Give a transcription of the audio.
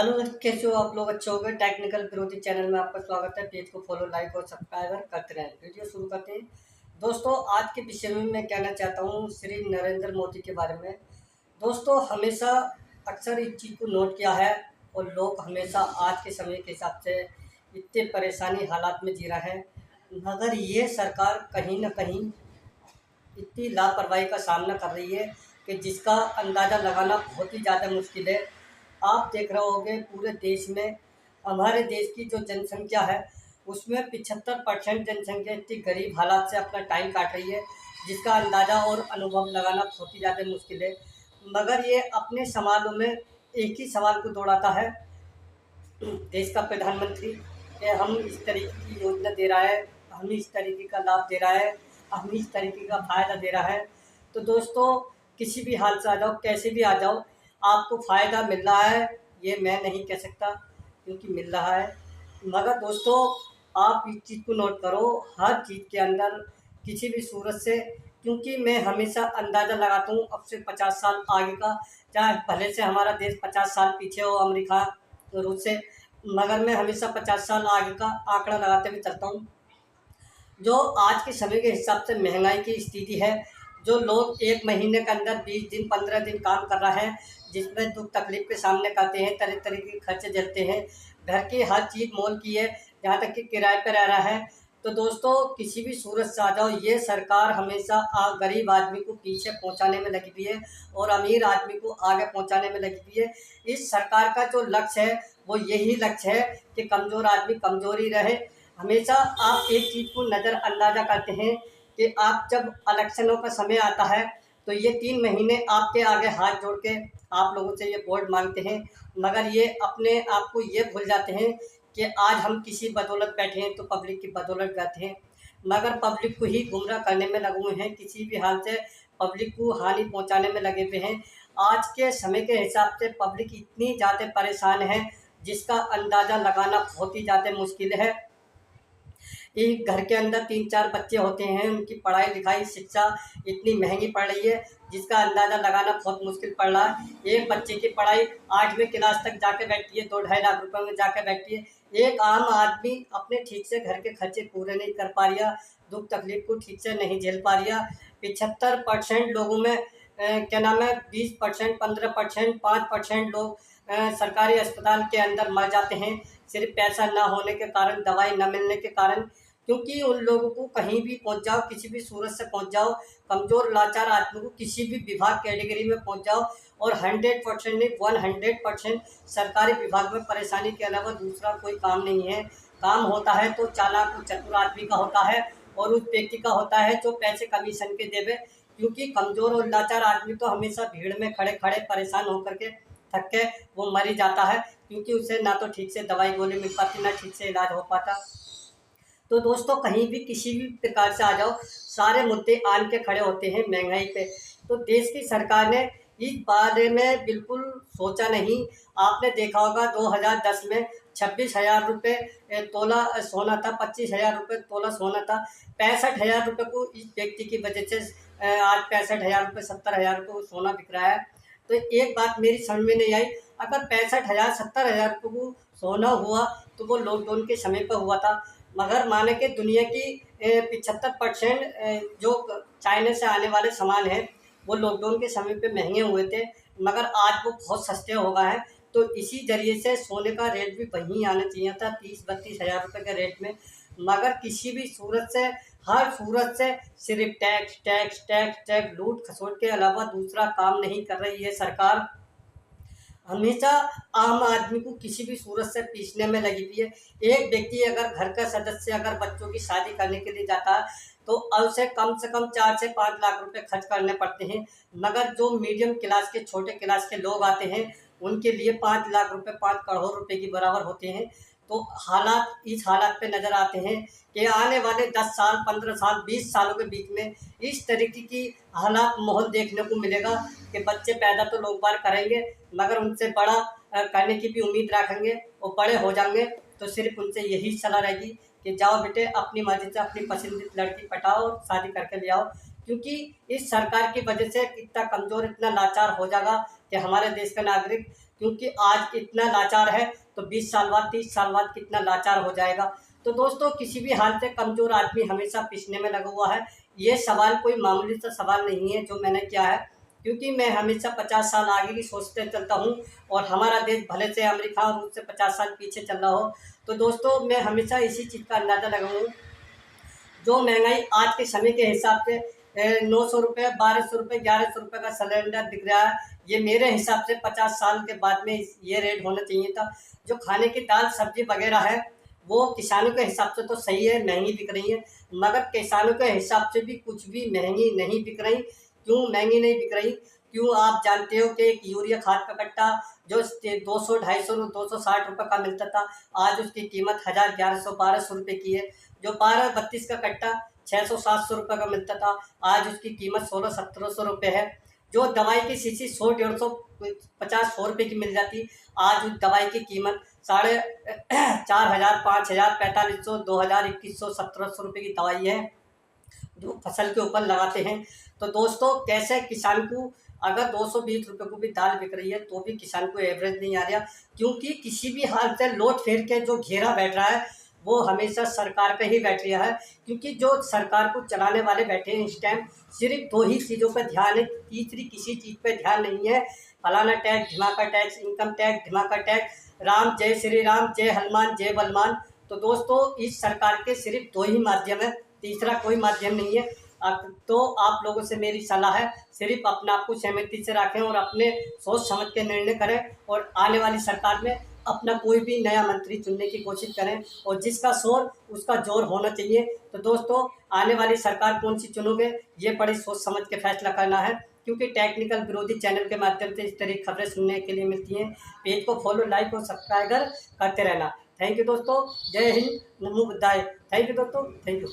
Hello दोस्त, कैसे हो आप लोग? अच्छे हो गए। टेक्निकल विरोधी चैनल में आपका स्वागत है। पेज को फॉलो, लाइक और सब्सक्राइब करते रहें। वीडियो शुरू करते हैं। दोस्तों, आज के विषय में मैं कहना चाहता हूँ श्री नरेंद्र मोदी के बारे में। दोस्तों, हमेशा अक्सर इस चीज़ को नोट किया है और लोग हमेशा आज के समय के हिसाब से इतने परेशानी हालात में जी रहे हैं, मगर ये सरकार कहीं ना कहीं इतनी लापरवाही का सामना कर रही है कि जिसका अंदाज़ा लगाना बहुत ही ज़्यादा मुश्किल है। आप देख रहे होंगे पूरे देश में, हमारे देश की जो जनसंख्या है उसमें 75% जनसंख्या इतनी गरीब हालात से अपना टाइम काट रही है, जिसका अंदाज़ा और अनुभव लगाना बहुत ही ज़्यादा मुश्किल है। मगर ये अपने सवालों में एक ही सवाल को दौड़ाता है देश का प्रधानमंत्री, कि हम इस तरीके की योजना दे रहा है, हम इस तरीके का लाभ दे रहा है, हम इस तरीके का फ़ायदा दे रहा है। तो दोस्तों, किसी भी हाल से आ जाओ, कैसे भी आ जाओ, आपको फ़ायदा मिल रहा है ये मैं नहीं कह सकता, क्योंकि मिल रहा है। मगर दोस्तों, आप इस चीज़ को नोट करो, हर चीज़ के अंदर किसी भी सूरत से, क्योंकि मैं हमेशा अंदाज़ा लगाता हूँ अब से 50 साल आगे का, चाहे भले से हमारा देश 50 साल पीछे हो अमेरिका रूस से, मगर मैं हमेशा 50 साल आगे का आंकड़ा लगाते हुए चलता हूँ। जो आज के समय के हिसाब से महंगाई की स्थिति है, जो लोग एक महीने के अंदर 20 दिन 15 दिन काम कर रहा है, जिसमें दुख तकलीफ के सामने करते हैं, तरह तरह के खर्चे झेलते हैं, घर की हर चीज़ मोल की है, यहाँ तक कि किराए पर रह रहा है। तो दोस्तों, किसी भी सूरत से आ जाओ, ये सरकार हमेशा गरीब आदमी को पीछे पहुंचाने में लगी हुई है और अमीर आदमी को आगे पहुंचाने में लगी हुई है। इस सरकार का जो लक्ष्य है वो यही लक्ष्य है कि कमज़ोर आदमी कमज़ोर ही रहे। हमेशा आप एक चीज़ को नज़रअंदाजा करते हैं कि आप जब इलेक्शनों का समय आता है तो ये 3 महीने आपके आगे हाथ जोड़ के आप लोगों से ये वोट मांगते हैं, मगर ये अपने आप को ये भूल जाते हैं कि आज हम किसी बदौलत बैठे हैं तो पब्लिक की बदौलत बैठे हैं, मगर पब्लिक को ही गुमराह करने में लगे हुए हैं, किसी भी हाल से पब्लिक को हानि पहुंचाने में लगे हुए हैं। आज के समय के हिसाब से पब्लिक इतनी ज़्यादा परेशान है जिसका अंदाज़ा लगाना बहुत ही ज़्यादा मुश्किल है। एक घर के अंदर 3-4 बच्चे होते हैं, उनकी पढ़ाई लिखाई शिक्षा इतनी महंगी पड़ रही है जिसका अंदाज़ा लगाना बहुत मुश्किल पड़ रहा है। एक बच्चे की पढ़ाई 8वीं क्लास तक जाके बैठती है, 2-2.5 लाख रुपए में जाके बैठती है। एक आम आदमी अपने ठीक से घर के खर्चे पूरे नहीं कर पा रहा, दुख तकलीफ को ठीक से नहीं झेल पा रहा। 75% लोगों में क्या नाम है, 20%, 15%, 5% लोग सरकारी अस्पताल के अंदर मर जाते हैं, सिर्फ पैसा ना होने के कारण, दवाई न मिलने के कारण। क्योंकि उन लोगों को कहीं भी पहुंच जाओ, किसी भी सूरत से पहुंच जाओ, कमज़ोर लाचार आदमी को किसी भी विभाग कैटेगरी में पहुंच जाओ और 100% नहीं 100% सरकारी विभाग में परेशानी के अलावा दूसरा कोई काम नहीं है। काम होता है तो चालाक और चतुर आदमी का होता है और उस व्यक्ति का होता है जो पैसे कमीशन के देवे। क्योंकि कमज़ोर और लाचार आदमी तो हमेशा भीड़ में खड़े खड़े परेशान होकर के थक के वो मर ही जाता है, क्योंकि उसे ना तो ठीक से दवाई गोली मिल पाती, ना ठीक से इलाज हो पाता। तो दोस्तों, कहीं भी किसी भी प्रकार से आ जाओ, सारे मुद्दे आन के खड़े होते हैं महंगाई पे। तो देश की सरकार ने इस बारे में बिल्कुल सोचा नहीं। आपने देखा होगा 2010 में 26,000 रुपये तोला सोना था, 25,000 रुपये तोला सोना था। 65,000 रुपये को इस व्यक्ति की वजह से आज 65,000 रुपये 70,000 रुपये को सोना बिक रहा है। तो एक बात मेरी समझ में नहीं आई, अगर 65,000 70,000 रुपये को सोना हुआ तो वो लॉकडाउन के समय पर हुआ था। मगर माने कि दुनिया की 75% जो चाइना से आने वाले सामान हैं वो लॉकडाउन के समय पे महंगे हुए थे, मगर आज वो बहुत सस्ते हो गए हैं। तो इसी ज़रिए से सोने का रेट भी वहीं आना चाहिए था 30-32 हज़ार रुपये के रेट में। मगर किसी भी सूरत से, हर सूरत से सिर्फ टैक्स टैक्स टैक्स टैक्स लूट खसोट के अलावा दूसरा काम नहीं कर रही है सरकार। हमेशा आम आदमी को किसी भी सूरत से पीसने में लगी हुई है। एक व्यक्ति अगर घर का सदस्य अगर बच्चों की शादी करने के लिए जाता है तो उसे कम से कम 4 से 5 लाख रुपए खर्च करने पड़ते हैं, मगर जो मीडियम क्लास के छोटे क्लास के लोग आते हैं उनके लिए 5 लाख रुपए 5 करोड़ रुपए के बराबर होते हैं। तो हालात इस हालात पे नज़र आते हैं कि आने वाले 10 साल 15 साल 20 सालों के बीच में इस तरीके की हालात माहौल देखने को मिलेगा कि बच्चे पैदा तो लोग बार करेंगे, मगर उनसे बड़ा करने की भी उम्मीद रखेंगे और बड़े हो जाएंगे तो सिर्फ उनसे यही सलाह रहेगी कि जाओ बेटे अपनी मर्जी से अपनी पसंदीदा लड़की पटाओ और शादी करके ले आओ। क्योंकि इस सरकार की वजह से इतना कमज़ोर इतना लाचार हो जाएगा कि हमारे देश का नागरिक क्योंकि आज इतना लाचार है तो 20 साल बाद 30 साल बाद कितना लाचार हो जाएगा। तो दोस्तों किसी भी हाल से कमज़ोर आदमी हमेशा पिसने में लगा हुआ है। ये सवाल कोई मामूली सा सवाल नहीं है जो मैंने किया है, क्योंकि मैं हमेशा 50 साल आगे की सोचते चलता हूँ और हमारा देश भले से अमेरिका और रूस से 50 साल पीछे चल रहा हो। तो दोस्तों मैं हमेशा इसी चीज़ का अंदाज़ा लगाऊँ, जो महंगाई आज के समय के हिसाब से 900 रुपये, 1200 रुपये, 1100 रुपये का सिलेंडर दिख रहा है, ये मेरे हिसाब से 50 साल के बाद में ये रेट होना चाहिए था। जो खाने की दाल सब्जी वगैरह है वो किसानों के हिसाब से तो सही है, महंगी बिक रही है, मगर किसानों के हिसाब से भी कुछ भी महंगी नहीं बिक रही। क्यों महंगी नहीं बिक रही? क्यों आप जानते हो कि एक यूरिया खाद का कट्टा जो 200, 250, 260 रुपये का मिलता था, आज उसकी कीमत 1000, 1100, 1200 रुपये की है। जो 12-32 का कट्टा 600, 700 रुपये का मिलता था, आज उसकी कीमत 1600, 1700 रुपये है। जो दवाई की शीशी 100, 150, 50, 100 रुपये की मिल जाती, आज उस दवाई की कीमत 4,500, 5,000, 4,500, 2,000, 2,100, 1,700 रुपये की दवाई है जो फसल के ऊपर लगाते हैं। तो दोस्तों कैसे किसान को, अगर 220 रुपये को भी दाल बिक रही है तो भी किसान को एवरेज नहीं आ रहा, क्योंकि किसी भी हाल से लौट फेर के जो घेरा बैठ रहा है वो हमेशा सरकार पे ही बैठ रहा है। क्योंकि जो सरकार को चलाने वाले बैठे हैं इस टाइम, सिर्फ 2 ही चीज़ों पर ध्यान है, तीसरी किसी चीज़ पे ध्यान नहीं है। फलाना टैक्स, ढिमाका टैक्स, इनकम टैक्स, ढिमाका टैक्स, राम जय श्री राम, जय हनुमान, जय बलवान। तो दोस्तों इस सरकार के सिर्फ 2 ही माध्यम है, तीसरा कोई माध्यम नहीं है। तो आप लोगों से मेरी सलाह है, सिर्फ अपने आप को सहमति से रखें और अपने सोच समझ के निर्णय करें, और आने वाली सरकार में अपना कोई भी नया मंत्री चुनने की कोशिश करें, और जिसका शोर उसका जोर होना चाहिए। तो दोस्तों आने वाली सरकार कौन सी चुनोगे, ये बड़ी सोच समझ के फैसला करना है, क्योंकि टेक्निकल विरोधी चैनल के माध्यम से इस तरह की खबरें सुनने के लिए मिलती हैं। पेज को फॉलो, लाइक और सब्सक्राइब करते रहना। थैंक यू दोस्तों, जय हिंद, नमो बुद्धाय। थैंक यू दोस्तों, थैंक यू।